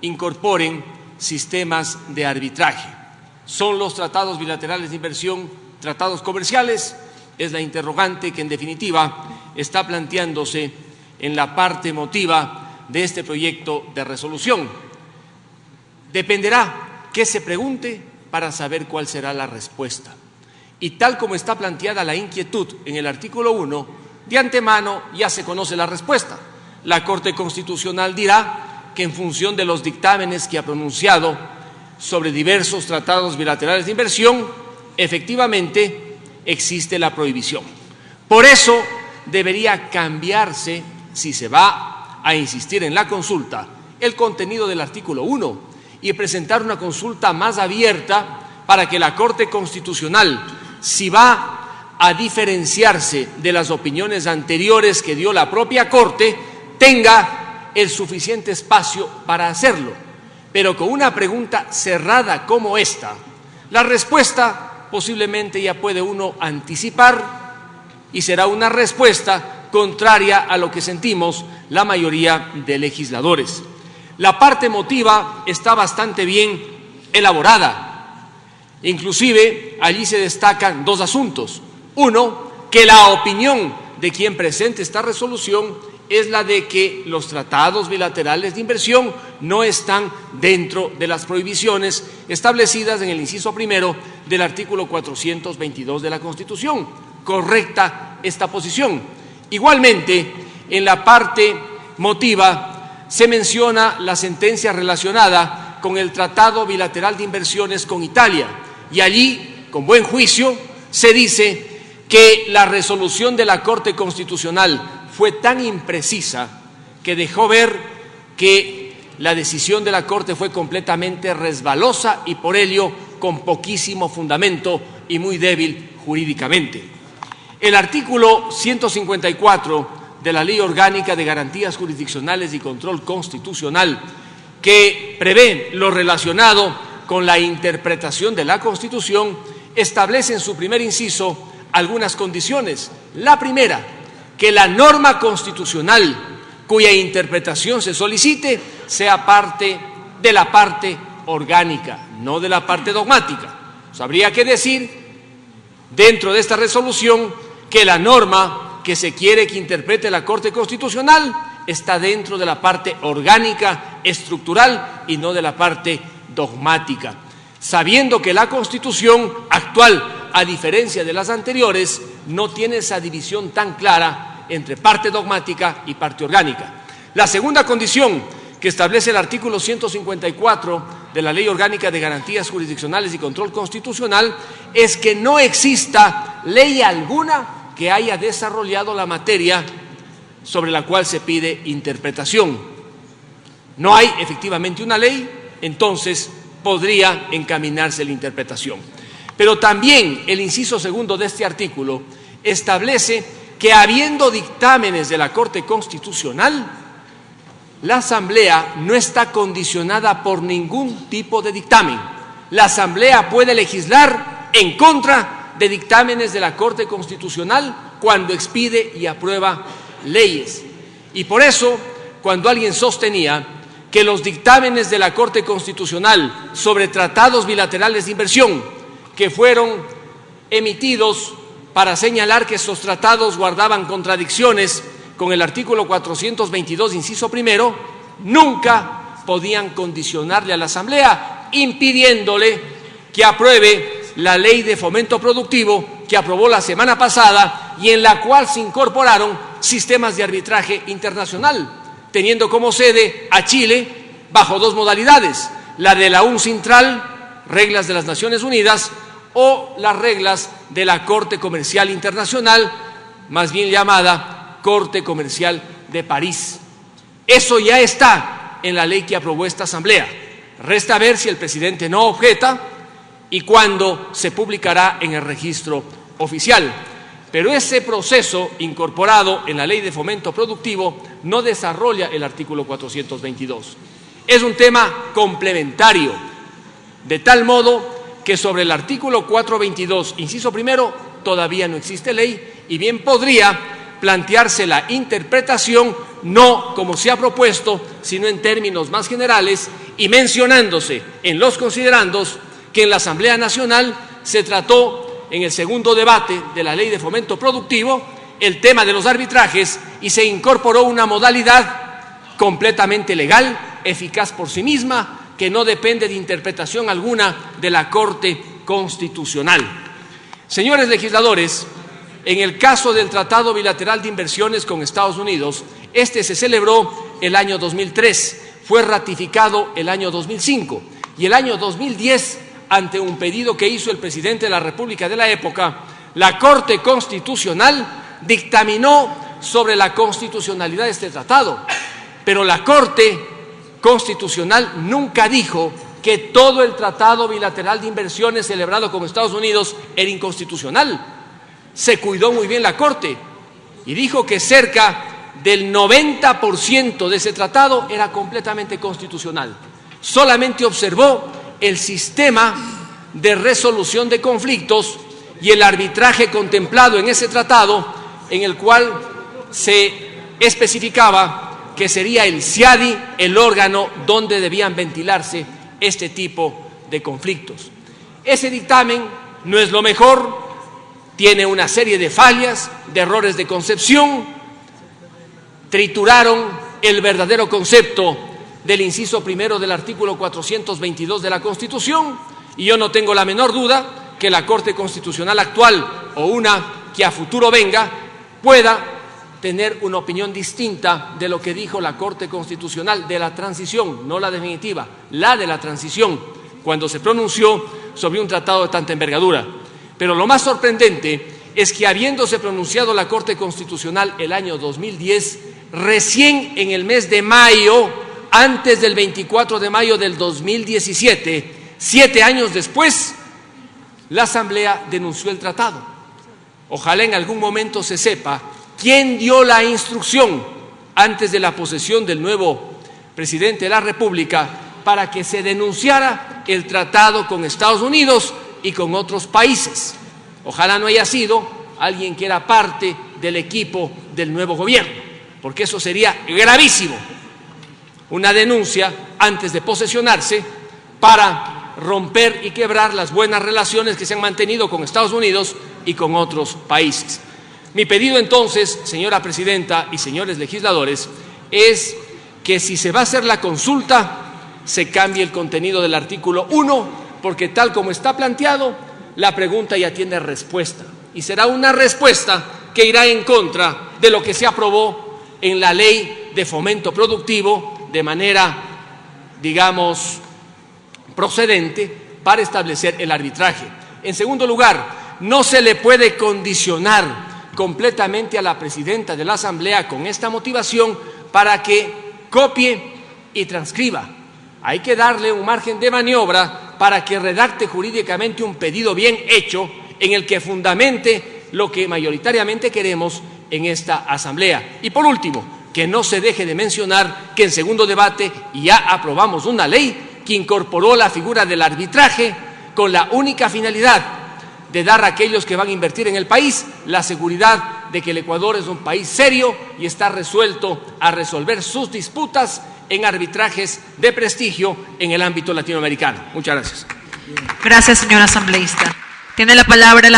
incorporen sistemas de arbitraje. ¿Son los tratados bilaterales de inversión tratados comerciales? Es la interrogante que en definitiva está planteándose en la parte motiva de este proyecto de resolución. Dependerá qué se pregunte para saber cuál será la respuesta. Y tal como está planteada la inquietud en el artículo 1, de antemano ya se conoce la respuesta. La Corte Constitucional dirá que en función de los dictámenes que ha pronunciado sobre diversos tratados bilaterales de inversión, efectivamente existe la prohibición. Por eso debería cambiarse, si se va a insistir en la consulta, el contenido del artículo 1 y presentar una consulta más abierta para que la Corte Constitucional, si va a diferenciarse de las opiniones anteriores que dio la propia Corte, tenga el suficiente espacio para hacerlo. Pero con una pregunta cerrada como esta, la respuesta posiblemente ya puede uno anticipar y será una respuesta contraria a lo que sentimos la mayoría de legisladores. La parte motiva está bastante bien elaborada. Inclusive allí se destacan dos asuntos. Uno, que la opinión de quien presente esta resolución es la de que los tratados bilaterales de inversión no están dentro de las prohibiciones establecidas en el inciso primero del artículo 422 de la Constitución. Correcta esta posición. Igualmente, en la parte motiva se menciona la sentencia relacionada con el Tratado Bilateral de Inversiones con Italia y allí, con buen juicio, se dice que la resolución de la Corte Constitucional fue tan imprecisa que dejó ver que la decisión de la Corte fue completamente resbalosa y por ello con poquísimo fundamento y muy débil jurídicamente. El artículo 154 de la Ley Orgánica de Garantías Jurisdiccionales y Control Constitucional, que prevé lo relacionado con la interpretación de la Constitución, establece en su primer inciso algunas condiciones. La primera, que la norma constitucional cuya interpretación se solicite sea parte de la parte orgánica, no de la parte dogmática. Habría que decir, dentro de esta resolución, que la norma que se quiere que interprete la Corte Constitucional está dentro de la parte orgánica, estructural y no de la parte dogmática, sabiendo que la Constitución actual, a diferencia de las anteriores, no tiene esa división tan clara entre parte dogmática y parte orgánica. La segunda condición que establece el artículo 154 de la Ley Orgánica de Garantías Jurisdiccionales y Control Constitucional es que no exista ley alguna que haya desarrollado la materia sobre la cual se pide interpretación. No hay efectivamente una ley, entonces podría encaminarse la interpretación. Pero también el inciso segundo de este artículo establece que habiendo dictámenes de la Corte Constitucional, la Asamblea no está condicionada por ningún tipo de dictamen. La Asamblea puede legislar en contra de dictámenes de la Corte Constitucional cuando expide y aprueba leyes. Y por eso, cuando alguien sostenía que los dictámenes de la Corte Constitucional sobre tratados bilaterales de inversión que fueron emitidos para señalar que estos tratados guardaban contradicciones con el artículo 422, inciso primero, nunca podían condicionarle a la Asamblea, impidiéndole que apruebe la Ley de Fomento Productivo que aprobó la semana pasada y en la cual se incorporaron sistemas de arbitraje internacional, teniendo como sede a Chile bajo dos modalidades, la de la UNCINTRAL, reglas de las Naciones Unidas, o las reglas de la Corte Comercial Internacional, más bien llamada Corte Comercial de París. Eso ya está en la ley que aprobó esta Asamblea. Resta ver si el presidente no objeta y cuándo se publicará en el registro oficial. Pero ese proceso incorporado en la Ley de Fomento Productivo no desarrolla el artículo 422. Es un tema complementario, de tal modo que sobre el artículo 422, inciso primero, todavía no existe ley y bien podría plantearse la interpretación no como se ha propuesto, sino en términos más generales y mencionándose en los considerandos que en la Asamblea Nacional se trató en el segundo debate de la Ley de Fomento Productivo el tema de los arbitrajes y se incorporó una modalidad completamente legal, eficaz por sí misma, que no depende de interpretación alguna de la Corte Constitucional. Señores legisladores, en el caso del Tratado Bilateral de Inversiones con Estados Unidos, este se celebró el año 2003, fue ratificado el año 2005 y el año 2010, ante un pedido que hizo el presidente de la República de la época, la Corte Constitucional dictaminó sobre la constitucionalidad de este tratado, pero la Corte Constitucional nunca dijo que todo el Tratado Bilateral de Inversiones celebrado con Estados Unidos era inconstitucional. Se cuidó muy bien la Corte y dijo que cerca del 90% de ese tratado era completamente constitucional. Solamente observó el sistema de resolución de conflictos y el arbitraje contemplado en ese tratado, en el cual se especificaba que sería el CIADI el órgano donde debían ventilarse este tipo de conflictos. Ese dictamen no es lo mejor, tiene una serie de fallas, de errores de concepción, trituraron el verdadero concepto del inciso primero del artículo 422 de la Constitución, y yo no tengo la menor duda que la Corte Constitucional actual o una que a futuro venga pueda tener una opinión distinta de lo que dijo la Corte Constitucional de la transición, no la definitiva, la de la transición, cuando se pronunció sobre un tratado de tanta envergadura. Pero lo más sorprendente es que, habiéndose pronunciado la Corte Constitucional el año 2010, recién en el mes de mayo, antes del 24 de mayo del 2017, 7 años después, la Asamblea denunció el tratado. Ojalá en algún momento se sepa quién dio la instrucción antes de la posesión del nuevo presidente de la República para que se denunciara el tratado con Estados Unidos y con otros países. Ojalá no haya sido alguien que era parte del equipo del nuevo gobierno, porque eso sería gravísimo, una denuncia antes de posesionarse para romper y quebrar las buenas relaciones que se han mantenido con Estados Unidos y con otros países. Mi pedido entonces, señora presidenta y señores legisladores, es que si se va a hacer la consulta, se cambie el contenido del artículo 1, porque tal como está planteado, la pregunta ya tiene respuesta, y será una respuesta que irá en contra de lo que se aprobó en la Ley de Fomento Productivo de manera, digamos, procedente para establecer el arbitraje. En segundo lugar, no se le puede condicionar completamente a la presidenta de la Asamblea con esta motivación para que copie y transcriba. Hay que darle un margen de maniobra para que redacte jurídicamente un pedido bien hecho en el que fundamente lo que mayoritariamente queremos en esta Asamblea. Y por último, que no se deje de mencionar que en segundo debate ya aprobamos una ley que incorporó la figura del arbitraje con la única finalidad de dar a aquellos que van a invertir en el país la seguridad de que el Ecuador es un país serio y está resuelto a resolver sus disputas en arbitrajes de prestigio en el ámbito latinoamericano. Muchas gracias. Gracias, señor asambleísta. Tiene la palabra